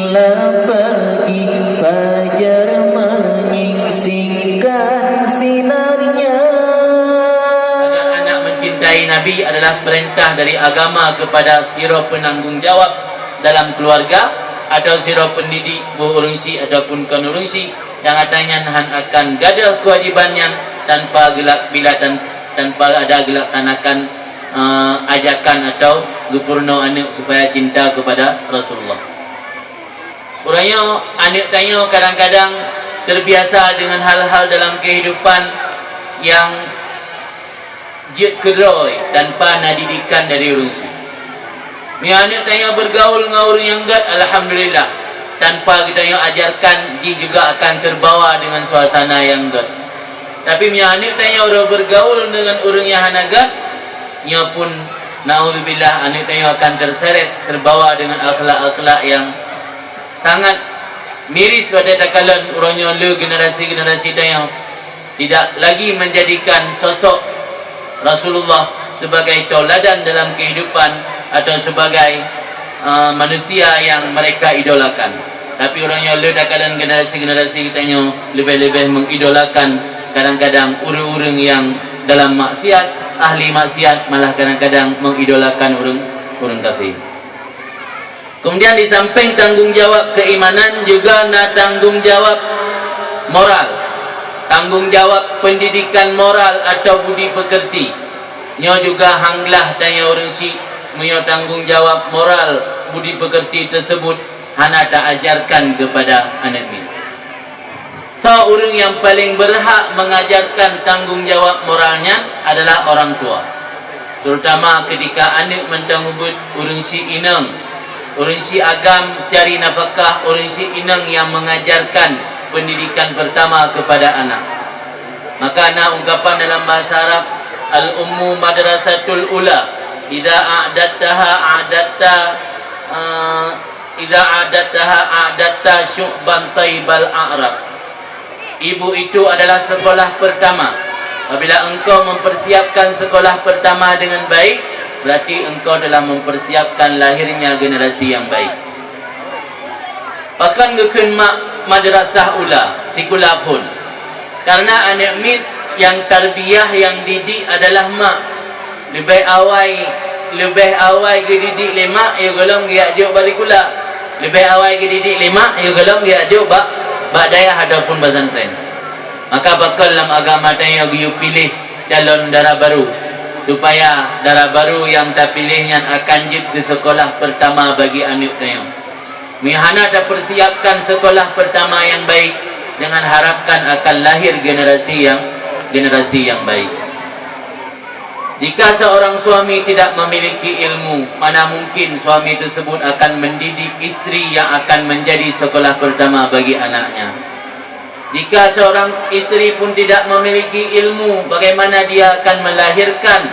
bila pagi fajar menyingsingkan sinarnya. Agar anak mencintai Nabi adalah perintah dari agama kepada sira penanggung jawab dalam keluarga atau sira pendidik berurungsi ataupun konurungsi yang katanya nahan akan gadah kewajibannya tanpa tanpa ada dilaksanakan ajakan atau gupurno anak supaya cinta kepada Rasulullah. Orangnya anak tanya kadang-kadang terbiasa dengan hal-hal dalam kehidupan yang jet kedroi tanpa nadidikan dari urungsi. Ni anak tanya bergaul dengan orang yang gat, alhamdulillah. Tanpa kita yang ajarkan, dia juga akan terbawa dengan suasana yang gat. Tapi anak tanya orang bergaul dengan orang yang hanagat, ia pun naudzubillah anak tanya akan terseret, terbawa dengan akhlak-akhlak yang sangat miris pada takalan orangnya le generasi-generasi yang tidak lagi menjadikan sosok Rasulullah sebagai tauladan dalam kehidupan atau sebagai manusia yang mereka idolakan. Tapi orangnya le takalan generasi-generasi kitanya lebih-lebih mengidolakan kadang-kadang orang-orang yang dalam maksiat, ahli maksiat, malah kadang-kadang mengidolakan orang kafir. Kemudian di samping tanggungjawab keimanan juga nak tanggungjawab moral, tanggungjawab pendidikan moral atau budi pekerti. Nyo juga hanglah tanya orang si punya tanggungjawab moral budi pekerti tersebut hana tak ajarkan kepada anak ni. So orang yang paling berhak mengajarkan tanggungjawab moralnya adalah orang tua. Terutama ketika anak mentangubut orang si inang, orang si agam cari nafkah, orang si inang yang mengajarkan pendidikan pertama kepada anak. Maka ana ungkapan dalam bahasa Arab, al-ummu madrasatul ula, idza a'dattaha syu'ban taibal a'rab. Ibu itu adalah sekolah pertama. Apabila engkau mempersiapkan sekolah pertama dengan baik, berarti engkau telah mempersiapkan lahirnya generasi yang baik. Bahkan ngeken madrasah ula tikula pun. Karena anak mit yang tarbiyah yang didik adalah mak. Lebih awal ke didik lima ya golong dia ajuk balik kula. Lebih awal ke didik lima ya golong dia ajuk bak daya ataupun pesantren. Maka bakal dalam agama tanya you pilih calon darah baru supaya darah baru yang tak pilihnya akan jib ke sekolah pertama bagi anak tanya. Mihana tak persiapkan sekolah pertama yang baik, jangan harapkan akan lahir generasi yang baik. Jika seorang suami tidak memiliki ilmu, mana mungkin suami tersebut akan mendidik istri yang akan menjadi sekolah pertama bagi anaknya. Jika seorang istri pun tidak memiliki ilmu, bagaimana dia akan melahirkan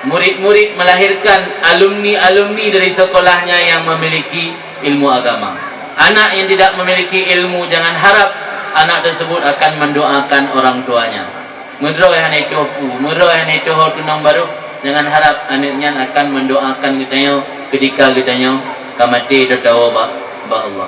murid-murid, melahirkan alumni-alumni dari sekolahnya yang memiliki ilmu agama. Anak yang tidak memiliki ilmu, jangan harap anak tersebut akan mendoakan orang tuanya. Mudro yang itu tunang baru, jangan harap anaknya akan mendoakan kitanya ketika kitanya kamati tertawa ba Allah.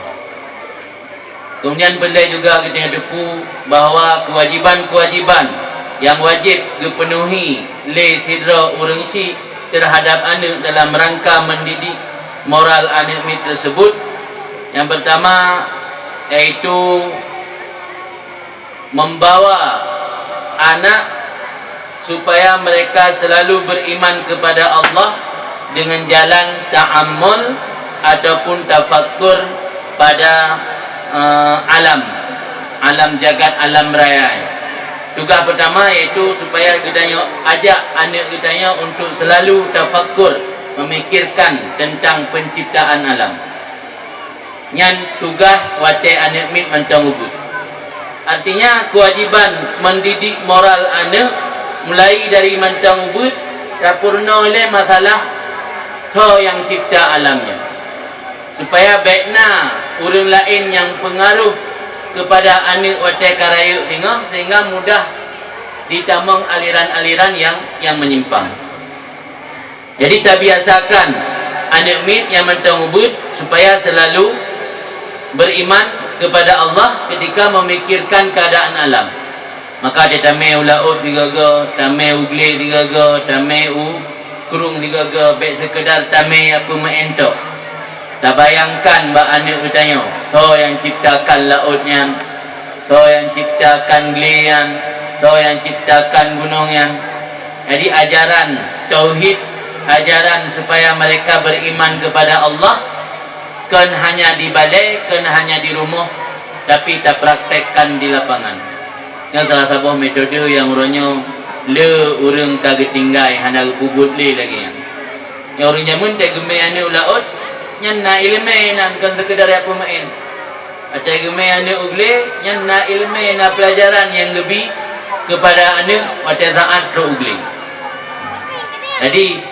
Kemudian benda juga kita depu bahawa kewajiban-kewajiban yang wajib dipenuhi oleh sidra orang si terhadap anak dalam rangka mendidik moral anak tersebut. Yang pertama iaitu membawa anak supaya mereka selalu beriman kepada Allah dengan jalan ta'ammul ataupun tafakkur pada alam jagat, alam raya. Tugas pertama iaitu supaya kita ajak anak kita untuk selalu tafakkur, memikirkan tentang penciptaan alam. Yang tugas watai anak mit mentang ubud. Artinya kewajiban mendidik moral anak mulai dari mentang ubud sempurna oleh masalah so yang cipta alamnya, supaya baikna orang lain yang pengaruh kepada anak watai karayuk sehingga mudah ditamang aliran-aliran yang menyimpang. Jadi tak biasakan anak mit yang mentang ubud supaya selalu beriman kepada Allah ketika memikirkan keadaan alam. Maka dia tamai ulaut tiga-tiga, tamai ugli tiga-tiga, tamai kurung tiga-tiga, baik sekedar tamai apa menentok. Tak bayangkan bak anak bertanya, so yang ciptakan lautnya, so yang ciptakan gelian, so yang ciptakan gunungnya. Jadi ajaran tauhid, ajaran supaya mereka beriman kepada Allah, kan hanya di balai, kan hanya di rumah, tapi tak praktekkan di lapangan. Yang salah satu metode yang orangnya le urang kagak tinggai hanya kubut le lagi yang. Yang orang jamun tak gemai ane ulaut, nyan na ilmu nan kan sekedar apa main. Atau gemai ane ugle, nyan na ilmu na pelajaran yang lebih kepada ane pada saat ro ugle. Jadi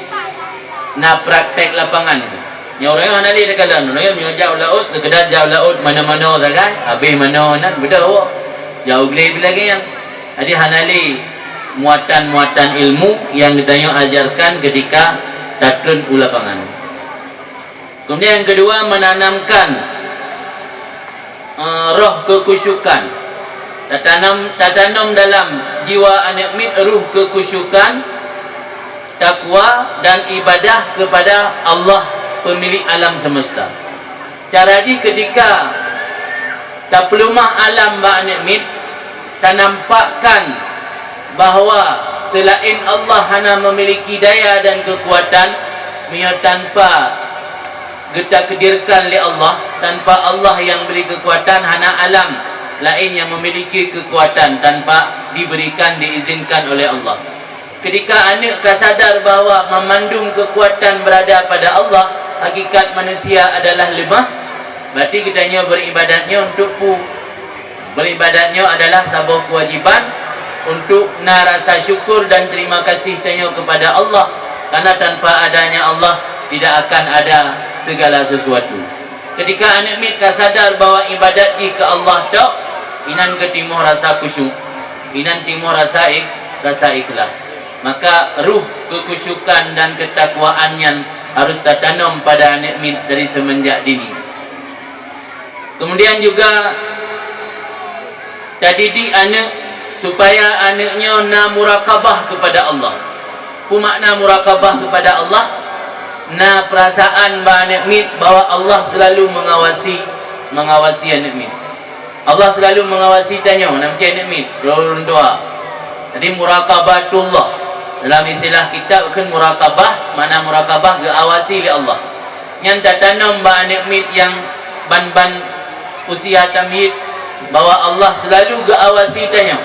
na praktek lapangan. Yang orang yang hanali dekat dalam, orang yang jauh laut, sekedar jauh laut mana-mana sahaja, habis mana nan beda. Jauh lebih lagi yang. Jadi hanali muatan-muatan ilmu yang kita ajarkan ketika datun lapangan. Kemudian yang kedua, menanamkan roh kekusyukan. Tertanam dalam jiwa anak mit ruh kekusyukan, takwa dan ibadah kepada Allah pemilik alam semesta. Cara ini ketika tak pelumah alam ba'anik mit, tak nampakkan bahawa selain Allah hanya memiliki daya dan kekuatan, tanpa kita kedirkan oleh Allah, tanpa Allah yang beri kekuatan, hanya alam lain yang memiliki kekuatan tanpa diberikan, diizinkan oleh Allah. Ketika anak sadar bahawa memandung kekuatan berada pada Allah, hakikat manusia adalah lemah, berarti kitanya beribadatnya untuk beribadatnya adalah sebuah kewajiban untuk rasa syukur dan terima kasih tanya kepada Allah, karena tanpa adanya Allah tidak akan ada segala sesuatu. Ketika anak mit sadar bahawa ibadat ke Allah tak, inan ke timuh rasa khusyuk, inan timuh rasa ikhlas, maka ruh kekusyukan dan ketakwaan yang harus tertanam pada anak mit dari semenjak dini. Kemudian juga tadidik anak supaya anaknya na murakabah kepada Allah. Apa makna murakabah kepada Allah? Na perasaan anak mit bahawa Allah selalu mengawasi anak mit. Allah selalu mengawasi tanya nak macam anak mit orang doa. Jadi murakabatullah dalam istilah kitab kan murakabah, mana murakabah geawasi oleh Allah. Yang tertanam anak mit yang ban-ban usia tamyid bahawa Allah selalu geawasi tanya.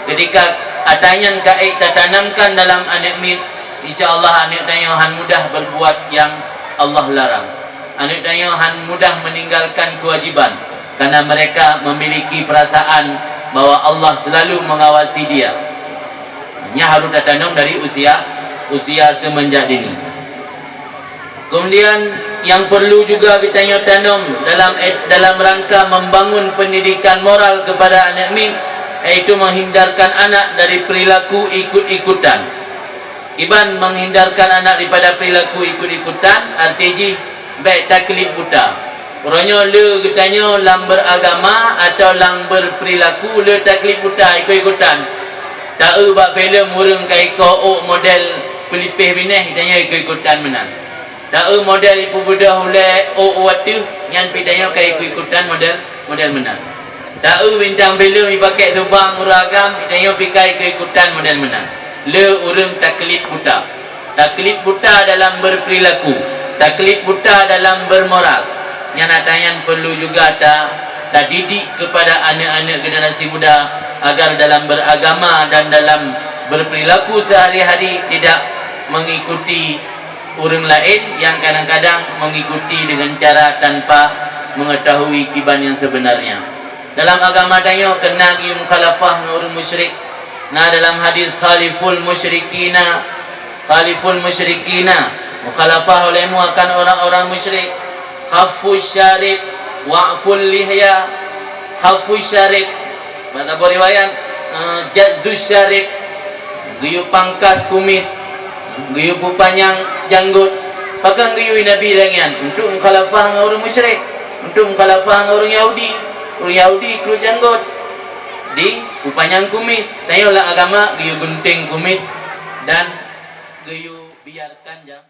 Ketika atanyan kaik tertanamkan dalam anak mit, insya-Allah anak tanya han mudah berbuat yang Allah larang. Anak tanya han mudah meninggalkan kewajiban karena mereka memiliki perasaan bahawa Allah selalu mengawasi dia. Ini harus tertanam dari usia semenjak dini. Kemudian yang perlu juga kita tanam dalam rangka membangun pendidikan moral kepada anak mit, iaitu menghindarkan anak dari perilaku ikut-ikutan. Iban menghindarkan anak daripada perilaku ikut-ikutan, artinya baik taklid buta. Orangnya le katanya lang beragama atau lang berperilaku, le taklid buta, ikut-ikutan. Tak bak filem urang kai ko model pelipih bineh tanya ikut-ikutan menang. Tak model ibu budak oleh waktu yang pidanya kai ikut-ikutan model menang. Tak bintang filem dipakai subang uragam pidanya pikai ikut-ikutan model menang. Le urang taklid buta. Taklid buta dalam berperilaku, taklid buta dalam bermoral. Yang natanya perlu juga tak didik kepada anak-anak generasi muda agar dalam beragama dan dalam berperilaku sehari-hari tidak mengikuti orang lain yang kadang-kadang mengikuti dengan cara tanpa mengetahui kiban yang sebenarnya. Dalam agama dayo kena gi mukhalafah dengan orang musyrik. Nah dalam hadis khaliful musyrikina, mukhalafah olehmu akan orang-orang musyrik. Khafus syarib wa'ful lihya. Khafus syarib mata riwayat jazzus syarib, guyu pangkas kumis, guyu panjang janggut. Pakai guyu Nabi dengan untuk mukhalafah dengan orang musyrik. untuk mukhalafah orang Yahudi. Orang Yahudi keluar janggut di upanyang kumis. Saya lah agama geyu gunting kumis dan geyu biarkan jam